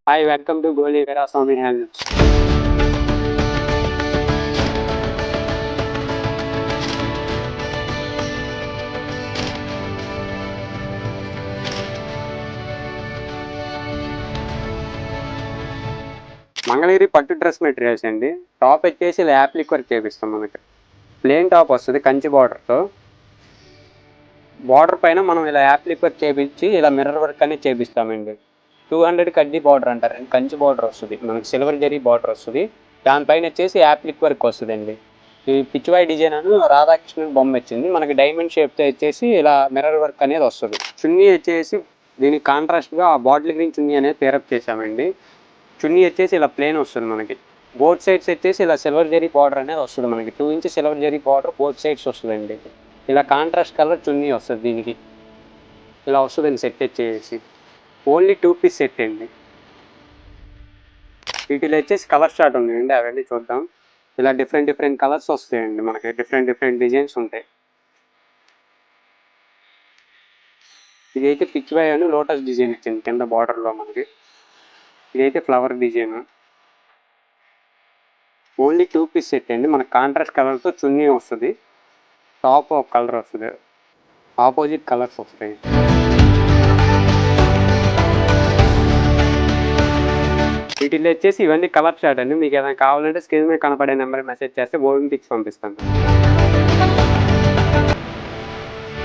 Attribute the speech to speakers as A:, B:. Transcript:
A: Hi welcome to Goli Veeraswamy hands. Mangalagiri పట్టు dress materials అండి. Top వచ్చేసి ఇలా యాప్లిక్ వర్క్ చేపిస్తాం. మనకి ప్లెయిన్ టాప్ వస్తుంది కంచి బార్డర్తో. బార్డర్ పైన మనం ఇలా యాప్లిక్ వర్క్ చేపించి ఇలా మిర్రర్ వర్క్ అనేది చేపిస్తామండి. 200 కడ్డీ బార్డర్ అంటారండి. కంచి బార్డర్ వస్తుంది, మనకి సిల్వర్ జరీ బార్డర్ వస్తుంది. దానిపైన వచ్చేసి యాప్లిక్ వర్క్ వస్తుందండి. ఈ పిచ్చివాయి డిజైన్ అని రాధాకృష్ణ బొమ్మ వచ్చింది. మనకి డైమండ్ షేప్తో వచ్చేసి ఇలా మిర్రర్ వర్క్ అనేది వస్తుంది. చున్నీ వచ్చేసి దీనికి కాంట్రాస్ట్గా ఆ బాటిల్ గ్రీన్ చున్నీ అనేది పేరప్ చేసామండి. చున్నీ వచ్చేసి ఇలా ప్లేన్ వస్తుంది. మనకి బోత్ సైడ్స్ వచ్చేసి ఇలా సిల్వర్ జరీ బార్డర్ అనేది వస్తుంది. మనకి 2 inch silver zari border both sides వస్తుందండి. ఇలా కాంట్రాస్ట్ కలర్ చున్నీ వస్తుంది. దీనికి ఇలా వస్తుందండి. సెట్ వచ్చేసి ఓన్లీ 2 పీస్ సెట్ అండి. వీటిలో వచ్చేసి కలర్ షార్ట్ ఉన్నాయండి, అవన్నీ చూద్దాం. ఇలా డిఫరెంట్ కలర్స్ వస్తాయండి. మనకి డిఫరెంట్ డిజైన్స్ ఉంటాయి. ఇదైతే పిచ్ బాయ్ అని లోటస్ డిజైన్ ఇచ్చింది కింద బార్డర్లో. మనకి ఇదైతే flower design. Only 2 piece set అండి. మనకి కాంట్రాస్ట్ కలర్తో చున్నీ వస్తుంది. టాప్ ఒక కలర్ వస్తుంది, ఆపోజిట్ కలర్స్ వస్తాయి. వీటిల్లో వచ్చేసి ఇవన్నీ కలర్ షార్ట్ అండి. మీకు ఏదైనా కావాలంటే స్క్రీన్ మీద కనపడే నెంబర్ మెసేజ్ చేస్తే ఓవింగ్ పిక్స్ పంపిస్తాను.